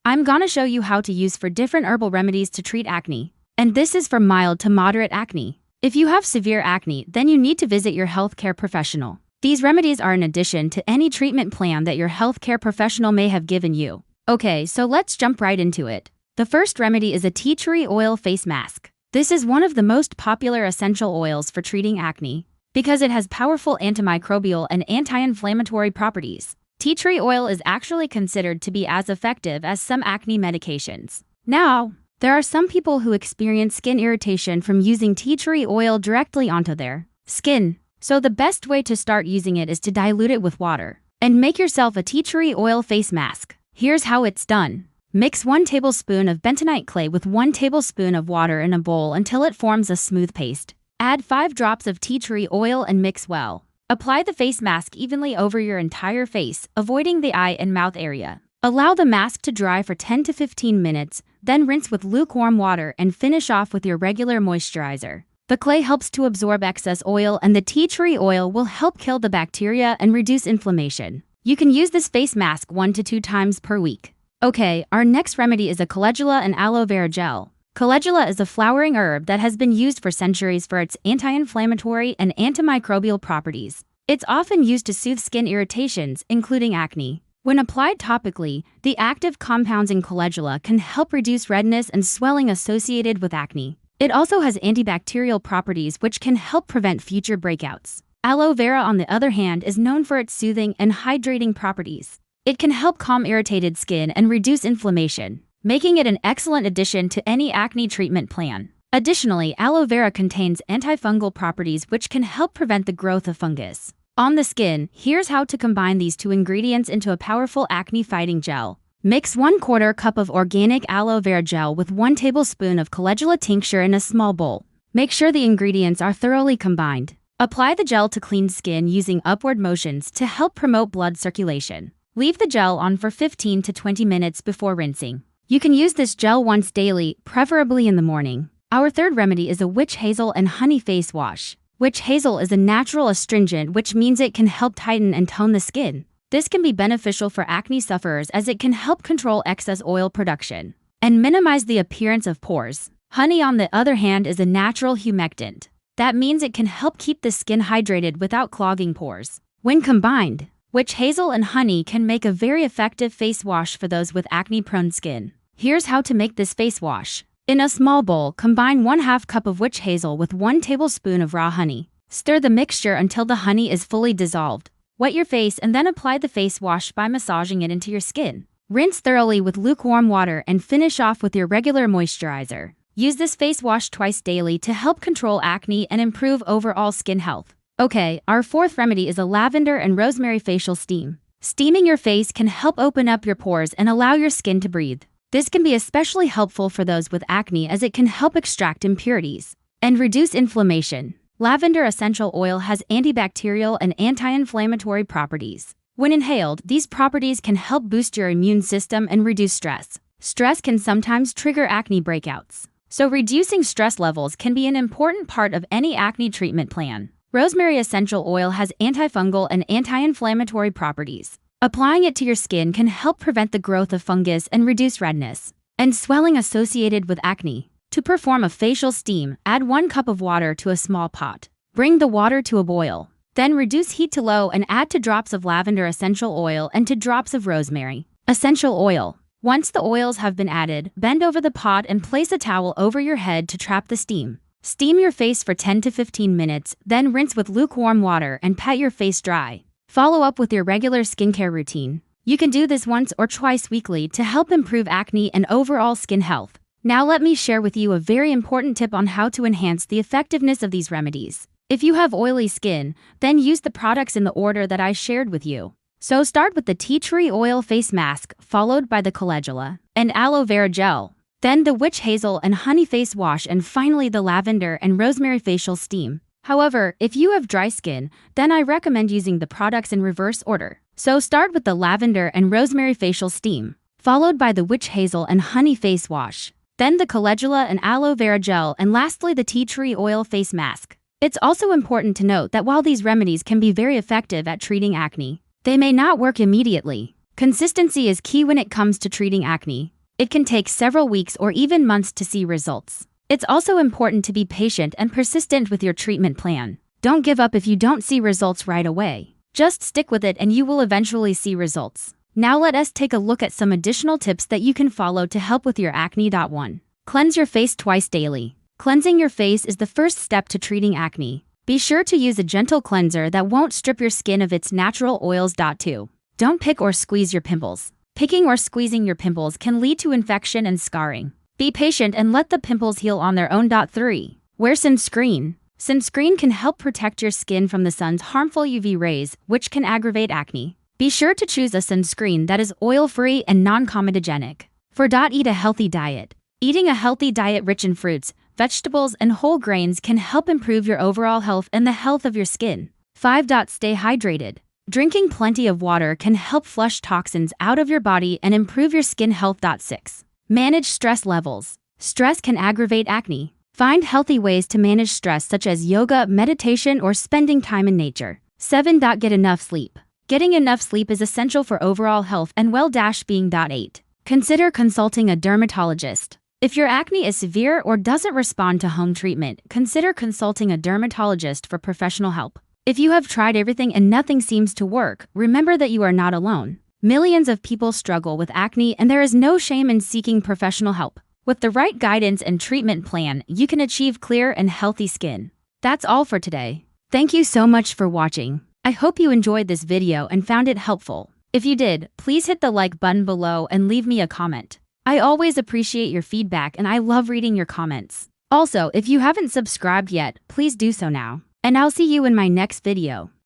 I'm gonna show you how to use for different herbal remedies to treat acne. And this is for mild to moderate acne. If you have severe acne, then you need to visit your healthcare professional. These remedies are in addition to any treatment plan that your healthcare professional may have given you. Okay, so let's jump right into it. The first remedy is a tea tree oil face mask. This is one of the most popular essential oils for treating acne because it has powerful antimicrobial and anti-inflammatory properties. Tea tree oil is actually considered to be as effective as some acne medications. Now, there are some people who experience skin irritation from using tea tree oil directly onto their skin. So the best way to start using it is to dilute it with water and make yourself a tea tree oil face mask. Here's how it's done. Mix 1 tablespoon of bentonite clay with 1 tablespoon of water in a bowl until it forms a smooth paste. Add 5 drops of tea tree oil and mix well. Apply the face mask evenly over your entire face, avoiding the eye and mouth area. Allow the mask to dry for 10 to 15 minutes, then rinse with lukewarm water and finish off with your regular moisturizer. The clay helps to absorb excess oil, and the tea tree oil will help kill the bacteria and reduce inflammation. You can use this face mask 1 to 2 times per week. Okay, our next remedy is a calendula and aloe vera gel. Calendula is a flowering herb that has been used for centuries for its anti-inflammatory and antimicrobial properties. It's often used to soothe skin irritations, including acne. When applied topically, the active compounds in calendula can help reduce redness and swelling associated with acne. It also has antibacterial properties which can help prevent future breakouts. Aloe vera, on the other hand, is known for its soothing and hydrating properties. It can help calm irritated skin and reduce inflammation, making it an excellent addition to any acne treatment plan. Additionally, aloe vera contains antifungal properties which can help prevent the growth of fungus on the skin. Here's how to combine these 2 ingredients into a powerful acne-fighting gel. Mix 1/4 cup of organic aloe vera gel with 1 tablespoon of calendula tincture in a small bowl. Make sure the ingredients are thoroughly combined. Apply the gel to cleaned skin using upward motions to help promote blood circulation. Leave the gel on for 15 to 20 minutes before rinsing. You can use this gel once daily, preferably in the morning. Our third remedy is a witch hazel and honey face wash. Witch hazel is a natural astringent, which means it can help tighten and tone the skin. This can be beneficial for acne sufferers as it can help control excess oil production and minimize the appearance of pores. Honey, on the other hand, is a natural humectant. That means it can help keep the skin hydrated without clogging pores. When combined, witch hazel and honey can make a very effective face wash for those with acne-prone skin. Here's how to make this face wash. In a small bowl, combine 1/2 cup of witch hazel with 1 tablespoon of raw honey. Stir the mixture until the honey is fully dissolved. Wet your face and then apply the face wash by massaging it into your skin. Rinse thoroughly with lukewarm water and finish off with your regular moisturizer. Use this face wash twice daily to help control acne and improve overall skin health. Okay, our fourth remedy is a lavender and rosemary facial steam. Steaming your face can help open up your pores and allow your skin to breathe. This can be especially helpful for those with acne as it can help extract impurities and reduce inflammation. Lavender essential oil has antibacterial and anti-inflammatory properties. When inhaled, these properties can help boost your immune system and reduce stress. Stress can sometimes trigger acne breakouts, so reducing stress levels can be an important part of any acne treatment plan. Rosemary essential oil has antifungal and anti-inflammatory properties. Applying it to your skin can help prevent the growth of fungus and reduce redness and swelling associated with acne. To perform a facial steam, add 1 cup of water to a small pot. Bring the water to a boil. Then reduce heat to low and add 2 drops of lavender essential oil and 2 drops of rosemary essential oil. Once the oils have been added, bend over the pot and place a towel over your head to trap the steam. Steam your face for 10 to 15 minutes, then rinse with lukewarm water and pat your face dry. Follow up with your regular skincare routine. You can do this once or twice weekly to help improve acne and overall skin health. Now let me share with you a very important tip on how to enhance the effectiveness of these remedies. If you have oily skin, then use the products in the order that I shared with you. So start with the tea tree oil face mask, followed by the calendula and aloe vera gel, then the witch hazel and honey face wash, and finally the lavender and rosemary facial steam. However, if you have dry skin, then I recommend using the products in reverse order. So start with the lavender and rosemary facial steam, followed by the witch hazel and honey face wash, then the calendula and aloe vera gel, and lastly the tea tree oil face mask. It's also important to note that while these remedies can be very effective at treating acne, they may not work immediately. Consistency is key when it comes to treating acne. It can take several weeks or even months to see results. It's also important to be patient and persistent with your treatment plan. Don't give up if you don't see results right away. Just stick with it and you will eventually see results. Now let us take a look at some additional tips that you can follow to help with your acne. 1. Cleanse your face twice daily. Cleansing your face is the first step to treating acne. Be sure to use a gentle cleanser that won't strip your skin of its natural oils. 2. Don't pick or squeeze your pimples. Picking or squeezing your pimples can lead to infection and scarring. Be patient and let the pimples heal on their own. 3. Wear sunscreen. Sunscreen can help protect your skin from the sun's harmful UV rays, which can aggravate acne. Be sure to choose a sunscreen that is oil-free and non-comedogenic. 4. Eat a healthy diet. Eating a healthy diet rich in fruits, vegetables, and whole grains can help improve your overall health and the health of your skin. 5. Stay hydrated. Drinking plenty of water can help flush toxins out of your body and improve your skin health. 6. Manage stress levels. Stress can aggravate acne. Find healthy ways to manage stress such as yoga, meditation, or spending time in nature. 7. Get enough sleep. Getting enough sleep is essential for overall health and well-being. 8. Consider consulting a dermatologist. If your acne is severe or doesn't respond to home treatment, consider consulting a dermatologist for professional help. If you have tried everything and nothing seems to work, remember that you are not alone. Millions of people struggle with acne, and there is no shame in seeking professional help. With the right guidance and treatment plan, you can achieve clear and healthy skin. That's all for today. Thank you so much for watching. I hope you enjoyed this video and found it helpful. If you did, please hit the like button below and leave me a comment. I always appreciate your feedback and I love reading your comments. Also, if you haven't subscribed yet, please do so now. And I'll see you in my next video.